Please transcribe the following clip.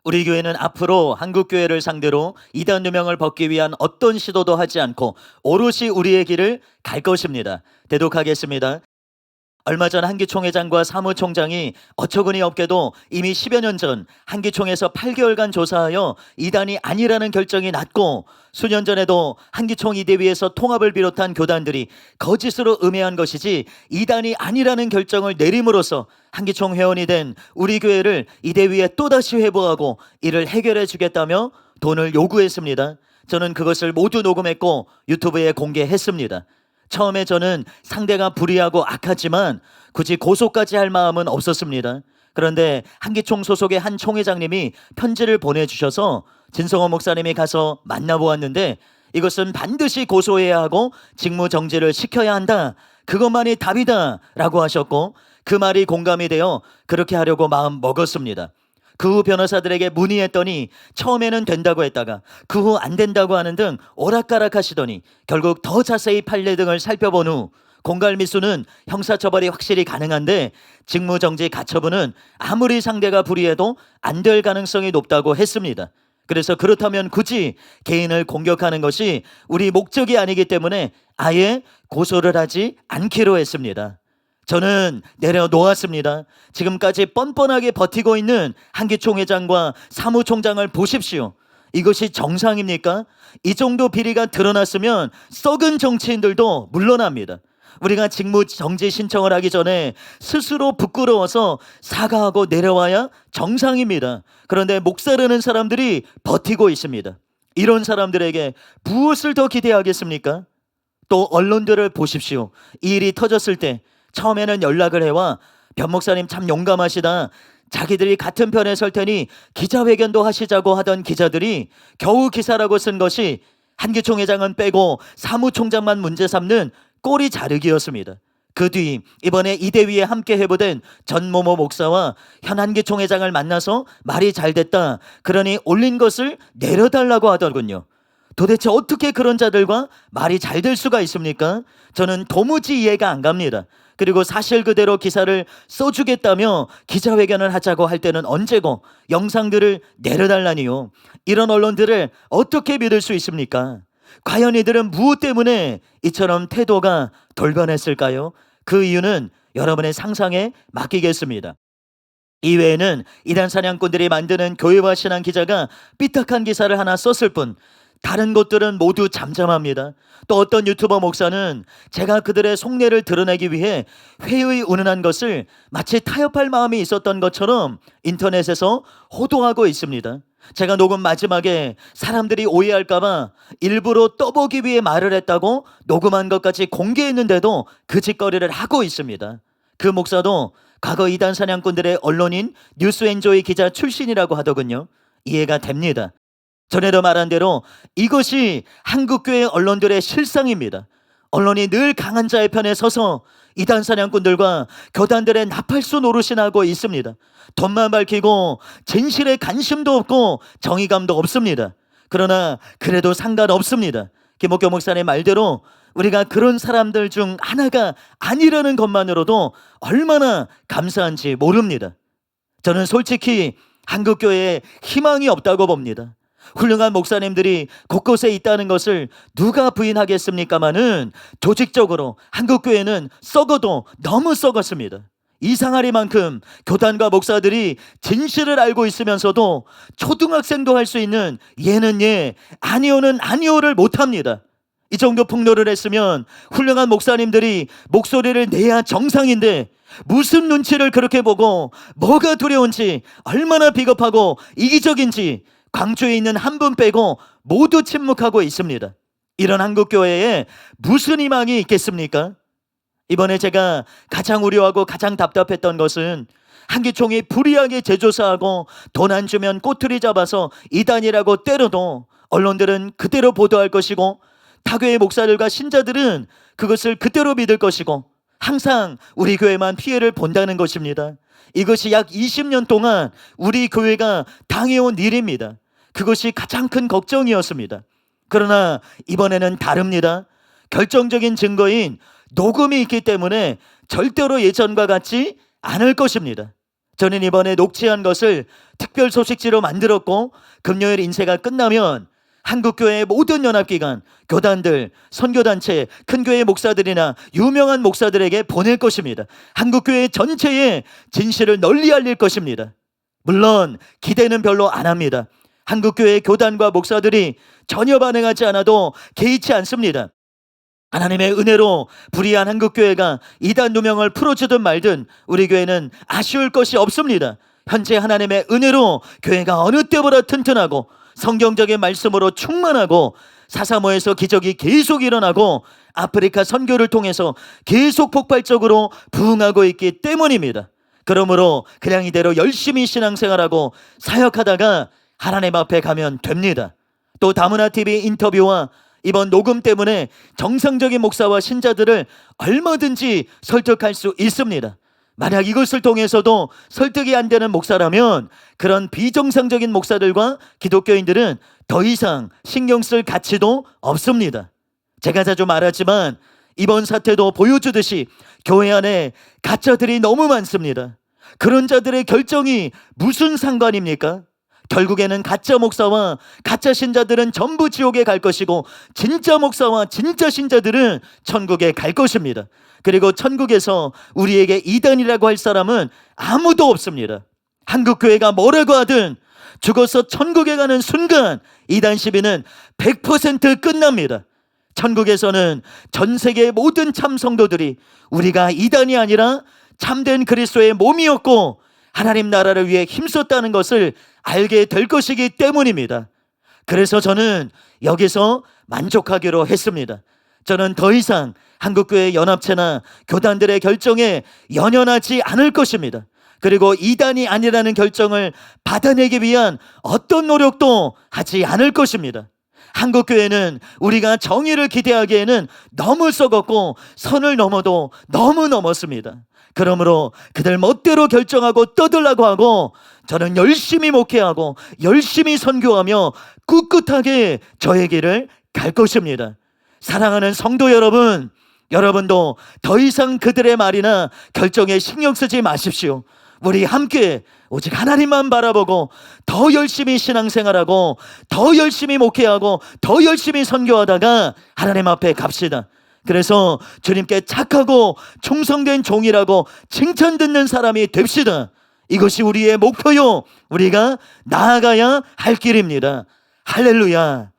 우리 교회는 앞으로 한국교회를 상대로 이단 누명을 벗기 위한 어떤 시도도 하지 않고 오롯이 우리의 길을 갈 것입니다. 대독하겠습니다. 얼마 전 한기총회장과 사무총장이 어처구니 없게도 이미 10여 년 전 한기총에서 8개월간 조사하여 이단이 아니라는 결정이 났고, 수년 전에도 한기총 이대위에서 통합을 비롯한 교단들이 거짓으로 음해한 것이지 이단이 아니라는 결정을 내림으로써 한기총 회원이 된 우리 교회를 이대위에 또다시 회부하고 이를 해결해 주겠다며 돈을 요구했습니다. 저는 그것을 모두 녹음했고 유튜브에 공개했습니다. 처음에 저는 상대가 불의하고 악하지만 굳이 고소까지 할 마음은 없었습니다. 그런데 한기총 소속의 한 총회장님이 편지를 보내주셔서 진성호 목사님이 가서 만나보았는데, 이것은 반드시 고소해야 하고 직무정지를 시켜야 한다, 그것만이 답이다 라고 하셨고, 그 말이 공감이 되어 그렇게 하려고 마음 먹었습니다. 그 후 변호사들에게 문의했더니 처음에는 된다고 했다가 그 후 안 된다고 하는 등 오락가락 하시더니 결국 더 자세히 판례 등을 살펴본 후 공갈미수는 형사처벌이 확실히 가능한데 직무정지 가처분은 아무리 상대가 불의해도 안 될 가능성이 높다고 했습니다. 그래서 그렇다면 굳이 개인을 공격하는 것이 우리 목적이 아니기 때문에 아예 고소를 하지 않기로 했습니다. 저는 내려놓았습니다. 지금까지 뻔뻔하게 버티고 있는 한기총 회장과 사무총장을 보십시오. 이것이 정상입니까? 이 정도 비리가 드러났으면 썩은 정치인들도 물러납니다. 우리가 직무정지 신청을 하기 전에 스스로 부끄러워서 사과하고 내려와야 정상입니다. 그런데 목사르는 사람들이 버티고 있습니다. 이런 사람들에게 무엇을 더 기대하겠습니까? 또 언론들을 보십시오. 이 일이 터졌을 때 처음에는 연락을 해와 변 목사님 참 용감하시다, 자기들이 같은 편에 설 테니 기자회견도 하시자고 하던 기자들이 겨우 기사라고 쓴 것이 한기총 회장은 빼고 사무총장만 문제 삼는 꼬리 자르기였습니다. 그 뒤 이번에 이대위에 함께 해보된 전모모 목사와 현 한기총 회장을 만나서 말이 잘 됐다, 그러니 올린 것을 내려달라고 하더군요. 도대체 어떻게 그런 자들과 말이 잘 될 수가 있습니까? 저는 도무지 이해가 안 갑니다. 그리고 사실 그대로 기사를 써주겠다며 기자회견을 하자고 할 때는 언제고 영상들을 내려달라니요. 이런 언론들을 어떻게 믿을 수 있습니까? 과연 이들은 무엇 때문에 이처럼 태도가 돌변했을까요? 그 이유는 여러분의 상상에 맡기겠습니다. 이외에는 이단 사냥꾼들이 만드는 교회와 신앙 기자가 삐딱한 기사를 하나 썼을 뿐 다른 곳들은 모두 잠잠합니다. 또 어떤 유튜버 목사는 제가 그들의 속내를 드러내기 위해 회의 운운한 것을 마치 타협할 마음이 있었던 것처럼 인터넷에서 호도하고 있습니다. 제가 녹음 마지막에 사람들이 오해할까봐 일부러 떠보기 위해 말을 했다고 녹음한 것까지 공개했는데도 그 짓거리를 하고 있습니다. 그 목사도 과거 이단 사냥꾼들의 언론인 뉴스엔조이 기자 출신이라고 하더군요. 이해가 됩니다. 전에도 말한 대로 이것이 한국교회 언론들의 실상입니다. 언론이 늘 강한 자의 편에 서서 이단 사냥꾼들과 교단들의 나팔수 노릇이 나고 있습니다. 돈만 밝히고 진실에 관심도 없고 정의감도 없습니다. 그러나 그래도 상관없습니다. 김옥교 목사님 말대로 우리가 그런 사람들 중 하나가 아니라는 것만으로도 얼마나 감사한지 모릅니다. 저는 솔직히 한국교회에 희망이 없다고 봅니다. 훌륭한 목사님들이 곳곳에 있다는 것을 누가 부인하겠습니까마는 조직적으로 한국교회는 썩어도 너무 썩었습니다. 이상하리만큼 교단과 목사들이 진실을 알고 있으면서도 초등학생도 할 수 있는 예는 예, 아니오는 아니오를 못합니다. 이 정도 폭로를 했으면 훌륭한 목사님들이 목소리를 내야 정상인데 무슨 눈치를 그렇게 보고 뭐가 두려운지, 얼마나 비겁하고 이기적인지 광주에 있는 한 분 빼고 모두 침묵하고 있습니다. 이런 한국교회에 무슨 희망이 있겠습니까? 이번에 제가 가장 우려하고 가장 답답했던 것은 한기총이 불의하게 재조사하고 돈 안 주면 꼬투리 잡아서 이단이라고 때려도 언론들은 그대로 보도할 것이고 타교의 목사들과 신자들은 그것을 그대로 믿을 것이고 항상 우리 교회만 피해를 본다는 것입니다. 이것이 약 20년 동안 우리 교회가 당해온 일입니다. 그것이 가장 큰 걱정이었습니다. 그러나 이번에는 다릅니다. 결정적인 증거인 녹음이 있기 때문에 절대로 예전과 같지 않을 것입니다. 저는 이번에 녹취한 것을 특별 소식지로 만들었고, 금요일 인쇄가 끝나면 한국교회의 모든 연합기관, 교단들, 선교단체, 큰 교회 목사들이나 유명한 목사들에게 보낼 것입니다. 한국교회 전체에 진실을 널리 알릴 것입니다. 물론 기대는 별로 안 합니다. 한국교회 교단과 목사들이 전혀 반응하지 않아도 개의치 않습니다. 하나님의 은혜로 불의한 한국교회가 이단 누명을 풀어주든 말든 우리 교회는 아쉬울 것이 없습니다. 현재 하나님의 은혜로 교회가 어느 때보다 튼튼하고 성경적인 말씀으로 충만하고 4.3에서 기적이 계속 일어나고 아프리카 선교를 통해서 계속 폭발적으로 부흥하고 있기 때문입니다. 그러므로 그냥 이대로 열심히 신앙생활하고 사역하다가 하나님 앞에 가면 됩니다. 또 다문화TV 인터뷰와 이번 녹음 때문에 정상적인 목사와 신자들을 얼마든지 설득할 수 있습니다. 만약 이것을 통해서도 설득이 안 되는 목사라면 그런 비정상적인 목사들과 기독교인들은 더 이상 신경 쓸 가치도 없습니다. 제가 자주 말하지만 이번 사태도 보여주듯이 교회 안에 가짜들이 너무 많습니다. 그런 자들의 결정이 무슨 상관입니까? 결국에는 가짜 목사와 가짜 신자들은 전부 지옥에 갈 것이고 진짜 목사와 진짜 신자들은 천국에 갈 것입니다. 그리고 천국에서 우리에게 이단이라고 할 사람은 아무도 없습니다. 한국교회가 뭐라고 하든 죽어서 천국에 가는 순간 이단 시비는 100% 끝납니다. 천국에서는 전 세계의 모든 참 성도들이 우리가 이단이 아니라 참된 그리스도의 몸이었고 하나님 나라를 위해 힘썼다는 것을 알게 될 것이기 때문입니다. 그래서 저는 여기서 만족하기로 했습니다. 저는 더 이상 한국교회 연합체나 교단들의 결정에 연연하지 않을 것입니다. 그리고 이단이 아니라는 결정을 받아내기 위한 어떤 노력도 하지 않을 것입니다. 한국교회는 우리가 정의를 기대하기에는 너무 썩었고 선을 넘어도 너무 넘었습니다. 그러므로 그들 멋대로 결정하고 떠들라고 하고 저는 열심히 목회하고 열심히 선교하며 꿋꿋하게 저의 길을 갈 것입니다. 사랑하는 성도 여러분, 여러분도 더 이상 그들의 말이나 결정에 신경 쓰지 마십시오. 우리 함께 오직 하나님만 바라보고 더 열심히 신앙생활하고 더 열심히 목회하고 더 열심히 선교하다가 하나님 앞에 갑시다. 그래서 주님께 착하고 충성된 종이라고 칭찬 듣는 사람이 됩시다. 이것이 우리의 목표요, 우리가 나아가야 할 길입니다. 할렐루야.